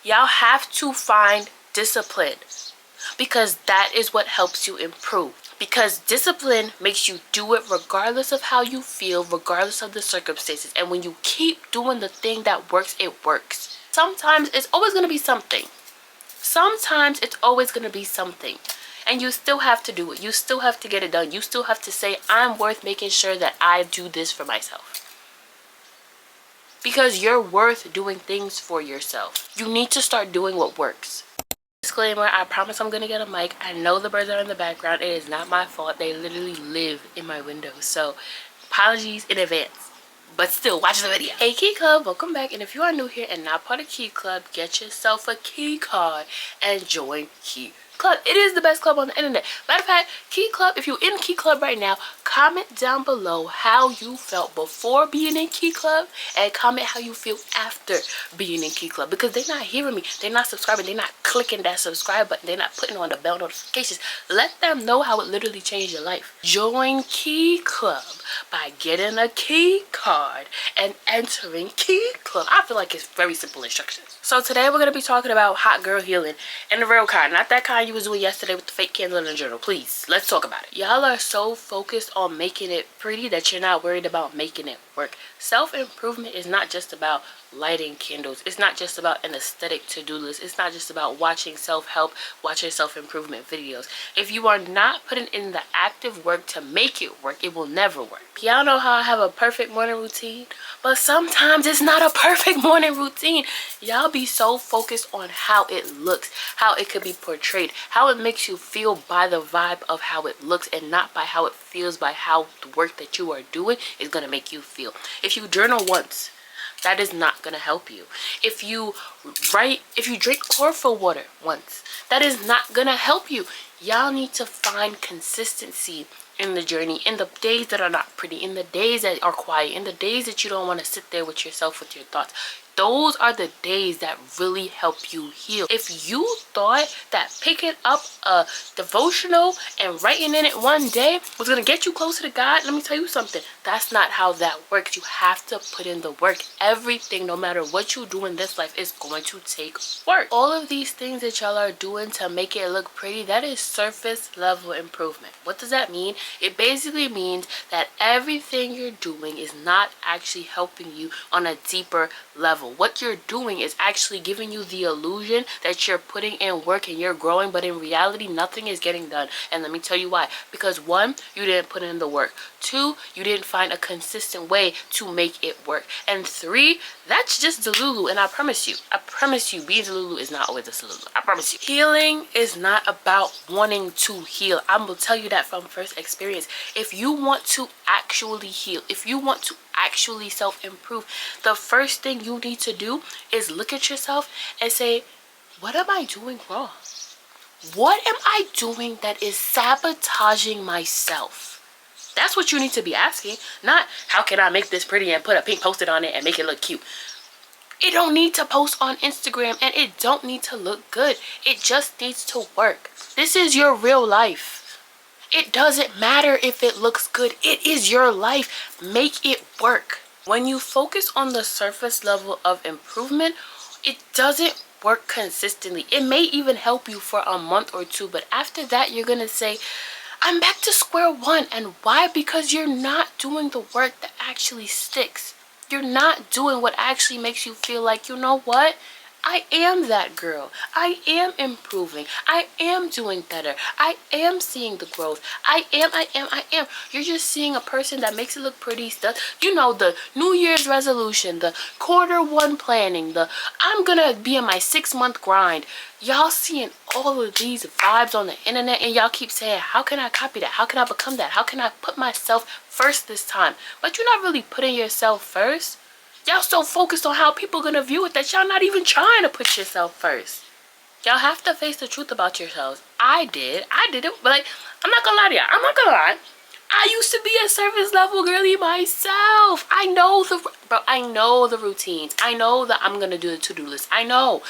Y'all have to find discipline, because that is what helps you improve. Because discipline makes you do it regardless of how you feel, regardless of the circumstances. And when you keep doing the thing that works, it works. Sometimes it's always going to be something. Sometimes it's always going to be something. And you still have to do it. You still have to get it done. You still have to say, I'm worth making sure that I do this for myself. Because you're worth doing things for yourself. You need to start doing what works. Disclaimer, I promise I'm gonna get a mic. I know the birds are in the background. It is not my fault. They literally live in my window. So apologies in advance. But still, watch the video. Hey KeClub, welcome back. And if you are new here and not part of KeClub, get yourself a key card and join KeClub. It is the best club on the internet. Matter of fact, KeClub, if you're in KeClub right now, comment down below how you felt before being in KeClub and comment how you feel after being in KeClub, because they're not hearing me. They're not subscribing. They're not clicking that subscribe button. They're not putting on the bell notifications. Let them know how it literally changed your life. Join KeClub by getting a key card and entering KeClub. I feel like it's very simple instructions. So today we're going to be talking about hot girl healing, and the real kind, not that kind you was doing yesterday with the fake candle in the journal. Please, let's talk about it. Y'all are so focused on making it pretty that you're not worried about making it work. Self-improvement is not just about lighting candles. It's not just about an aesthetic to-do list. It's not just about watching self-help, watching self-improvement videos. If you are not putting in the active work to make it work, it will never work. Y'all know how I have a perfect morning routine, but sometimes it's not a perfect morning routine. Y'all be so focused on how it looks, how it could be portrayed, how it makes you feel by the vibe of how it looks, and not by how it feels, by how the work that you are doing is going to make you feel. If you journal once, that is not going to help you. If you drink chlorophyll water once, that is not going to help you. Y'all need to find consistency in the journey, in the days that are not pretty, in the days that are quiet, in the days that you don't want to sit there with yourself, with your thoughts. Those are the days that really help you heal. If you thought that picking up a devotional and writing in it one day was going to get you closer to God, let me tell you something. That's not how that works. You have to put in the work. Everything, no matter what you do in this life, is going to take work. All of these things that y'all are doing to make it look pretty, that is surface level improvement. What does that mean? It basically means that everything you're doing is not actually helping you on a deeper level. What you're doing is actually giving you the illusion that you're putting in work and you're growing, but in reality nothing is getting done. And let me tell you why. Because 1, you didn't put in the work. 2, you didn't find a consistent way to make it work. And 3, that's just Delulu. And I promise you, being Delulu is not always a Delulu. I promise you. Healing is not about wanting to heal. I'm gonna tell you that from first experience. If you want to actually heal, if you want to actually self-improve, the first thing you need to do is look at yourself and say, what am I doing wrong? What am I doing that is sabotaging myself? That's what you need to be asking. Not, how can I make this pretty and put a pink post-it on it and make it look cute? It don't need to post on Instagram, and it don't need to look good. It just needs to work. This is your real life. It doesn't matter if it looks good. It is your life. Make it work. When you focus on the surface level of improvement, it doesn't work consistently. It may even help you for a month or 2, but after that, you're going to say, I'm back to square one. And why? Because you're not doing the work that actually sticks. You're not doing what actually makes you feel like, you know what? I am that girl. I am improving. I am doing better. I am seeing the growth. I am. You're just seeing a person that makes it look pretty stuff. You know, the New Year's resolution, the quarter 1 planning, the I'm gonna be in my 6-month grind. Y'all seeing all of these vibes on the internet, and y'all keep saying, how can I copy that? How can I become that? How can I put myself first this time? But you're not really putting yourself first. Y'all so focused on how people gonna view it that y'all not even trying to put yourself first. Y'all have to face the truth about yourselves. I did it, but like, I'm not gonna lie to y'all. I'm not gonna lie. I used to be a surface level girly myself. I know the routines. I know that I'm gonna do the to-do list. I know.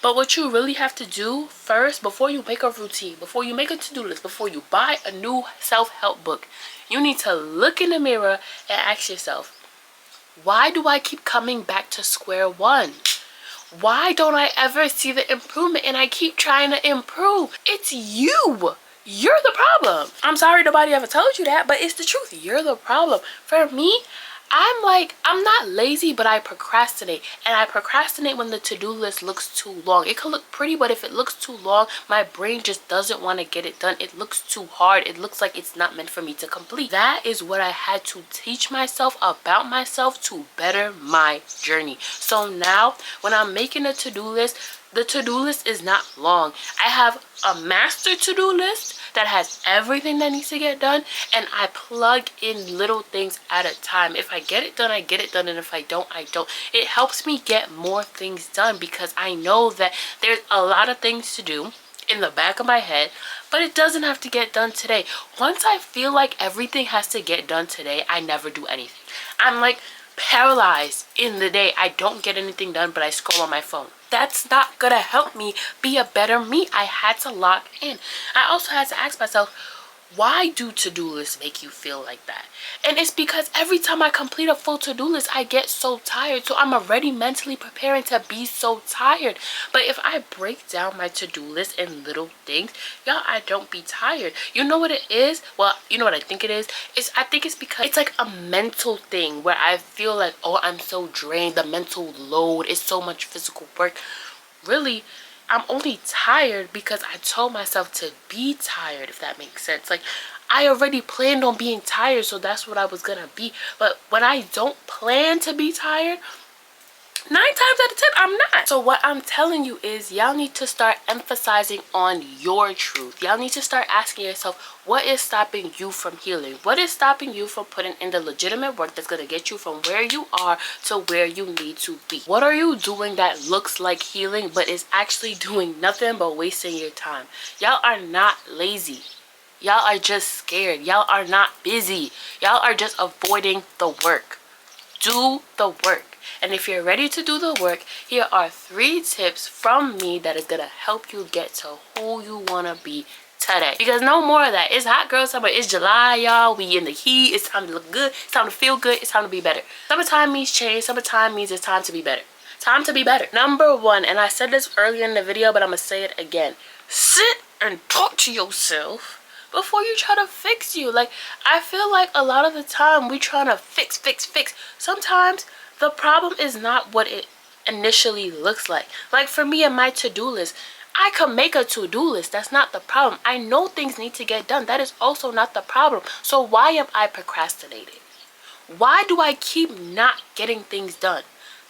But what you really have to do first, before you make a routine, before you make a to-do list, before you buy a new self-help book, you need to look in the mirror and ask yourself, why do I keep coming back to square one? Why don't I ever see the improvement? And I keep trying to improve. It's you. You're the problem. I'm sorry nobody ever told you that, but it's the truth. You're the problem. For me, I'm not lazy, but I procrastinate. And I procrastinate when the to-do list looks too long. It could look pretty, but if it looks too long, my brain just doesn't want to get it done. It looks too hard. It looks like it's not meant for me to complete. That is what I had to teach myself about myself to better my journey. So now when I'm making a to-do list, the to-do list is not long. I have a master to-do list that has everything that needs to get done, and I plug in little things at a time. If I get it done, I get it done, and if I don't, I don't. It helps me get more things done because I know that there's a lot of things to do in the back of my head, but it doesn't have to get done today. Once I feel like everything has to get done today, I never do anything. I'm like paralyzed in the day. I don't get anything done, but I scroll on my phone. That's not gonna help me be a better me. I had to lock in. I also had to ask myself, why do to-do lists make you feel like that? And it's because every time I complete a full to-do list, I get so tired. So I'm already mentally preparing to be so tired. But if I break down my to-do list in little things, y'all, I don't be tired. You know what it is? Well, you know what I think it is? I think it's because it's like a mental thing where I feel like, oh, I'm so drained. The mental load is so much physical work. Really, I'm only tired because I told myself to be tired, if that makes sense. Like, I already planned on being tired, so that's what I was gonna be. But when I don't plan to be tired, 9 times out of 10, I'm not. So what I'm telling you is y'all need to start emphasizing on your truth. Y'all need to start asking yourself, what is stopping you from healing? What is stopping you from putting in the legitimate work that's going to get you from where you are to where you need to be? What are you doing that looks like healing but is actually doing nothing but wasting your time? Y'all are not lazy. Y'all are just scared. Y'all are not busy. Y'all are just avoiding the work. Do the work. And if you're ready to do the work, here are 3 tips from me that is going to help you get to who you want to be today. Because no more of that. It's hot girl summer. It's July, y'all. We in the heat. It's time to look good. It's time to feel good. It's time to be better. Summertime means change. Summertime means it's time to be better. Time to be better. Number 1, and I said this earlier in the video, but I'm going to say it again. Sit and talk to yourself before you try to fix you. Like, I feel like a lot of the time we trying to fix. Sometimes the problem is not what it initially looks like. Like for me and my to-do list, I could make a to-do list. That's not the problem. I know things need to get done. That is also not the problem. So why am I procrastinating? Why do I keep not getting things done?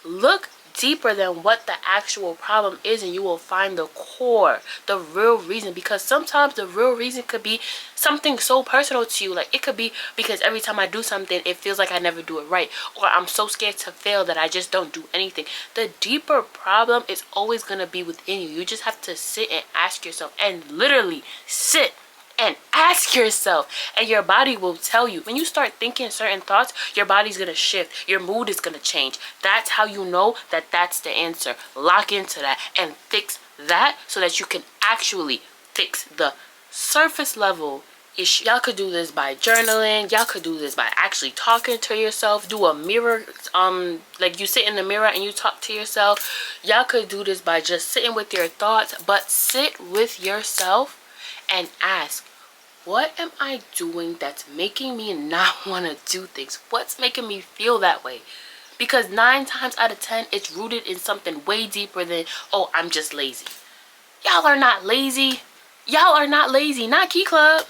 Look deeper than what the actual problem is, and you will find the core, the real reason. Because sometimes the real reason could be something so personal to you. Like, it could be because every time I do something, it feels like I never do it right, or I'm so scared to fail that I just don't do anything. The deeper problem is always going to be within you. You just have to sit and ask yourself, and literally sit and ask yourself, and your body will tell you. When you start thinking certain thoughts, your body's gonna shift, your mood is gonna change. That's how you know that that's the answer. Lock into that and fix that so that you can actually fix the surface level issue. Y'all could do this by journaling. Y'all could do this by actually talking to yourself. Do a mirror, like you sit in the mirror and you talk to yourself. Y'all could do this by just sitting with your thoughts, but sit with yourself and ask, what am I doing that's making me not want to do things? What's making me feel that way? Because 9 times out of 10, it's rooted in something way deeper than, oh, I'm just lazy. Y'all are not lazy. Y'all are not lazy. Not KeClub.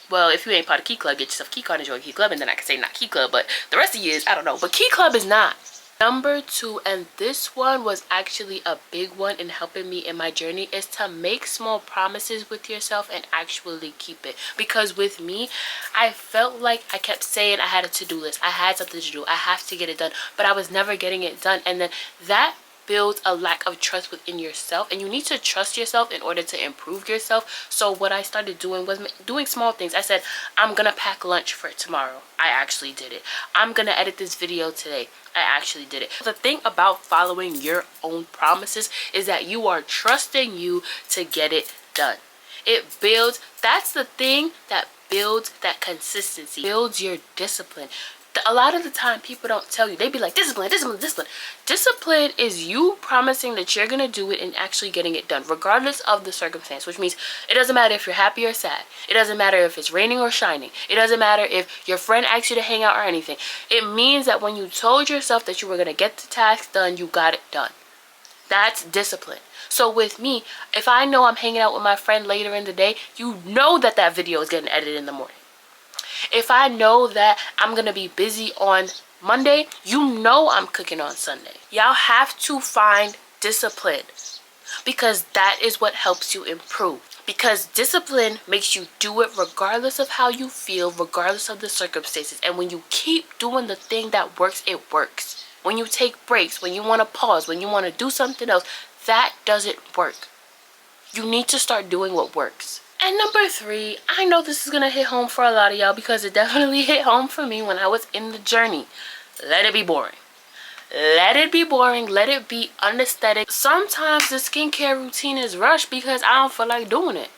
Well, if you ain't part of KeClub, get yourself a key card and join KeClub, and then I can say not KeClub, but the rest of you is, I don't know. But KeClub is not. Number 2, and this one was actually a big one in helping me in my journey, is to make small promises with yourself and actually keep it. Because with me, I felt like I kept saying I had a to-do list. I had something to do. I have to get it done. But I was never getting it done. And then that builds a lack of trust within yourself, and you need to trust yourself in order to improve yourself. So what I started doing was doing small things. I said, I'm gonna pack lunch for tomorrow. I actually did it. I'm gonna edit this video today. I actually did it. The thing about following your own promises is that you are trusting you to get it done. It builds, that's the thing that builds that consistency, builds your discipline. A lot of the time people don't tell you. They be like, discipline, discipline, discipline. Discipline is you promising that you're gonna do it and actually getting it done, regardless of the circumstance. Which means it doesn't matter if you're happy or sad. It doesn't matter if it's raining or shining. It doesn't matter if your friend asks you to hang out or anything. It means that when you told yourself that you were gonna get the task done, you got it done. That's discipline. So with me, if I know I'm hanging out with my friend later in the day, you know that that video is getting edited in the morning. If I know that I'm gonna be busy on Monday, you know I'm cooking on Sunday. Y'all have to find discipline, because that is what helps you improve. Because discipline makes you do it regardless of how you feel, regardless of the circumstances. And when you keep doing the thing that works, it works. When you take breaks, when you want to pause, when you want to do something else, that doesn't work. You need to start doing what works. And number 3, I know this is going to hit home for a lot of y'all, because it definitely hit home for me when I was in the journey. Let it be boring. Let it be boring. Let it be unaesthetic. Sometimes the skincare routine is rushed because I don't feel like doing it.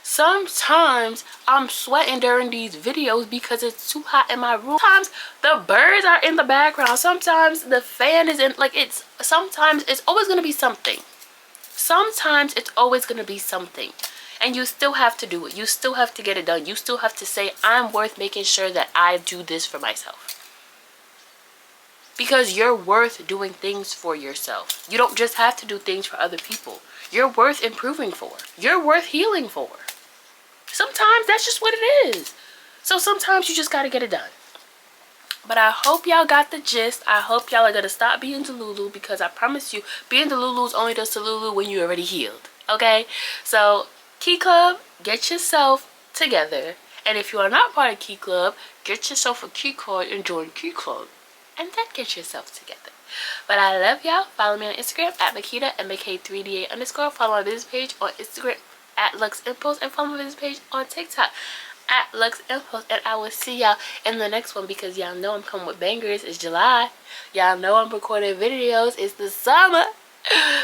Sometimes I'm sweating during these videos because it's too hot in my room. Sometimes the birds are in the background. Sometimes the fan is in, like, sometimes it's always going to be something. Sometimes it's always going to be something. And you still have to do it. You still have to get it done. You still have to say, I'm worth making sure that I do this for myself. Because you're worth doing things for yourself. You don't just have to do things for other people. You're worth improving for. You're worth healing for. Sometimes that's just what it is. So sometimes you just got to get it done. But I hope y'all got the gist. I hope y'all are going to stop being delulu, because I promise you, being delulu is only just delulu when you're already healed. Okay? So, KeClub, get yourself together. And if you are not part of KeClub, get yourself a key card and join KeClub. And then get yourself together. But I love y'all. Follow me on Instagram at Makita, MK3DA_. Follow my business page on Instagram at luxempulse, and follow my business page on TikTok at luxempulse. And I will see y'all in the next one, because y'all know I'm coming with bangers. It's July. Y'all know I'm recording videos. It's the summer.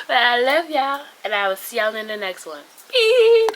But I love y'all, and I will see y'all in the next one. Peace.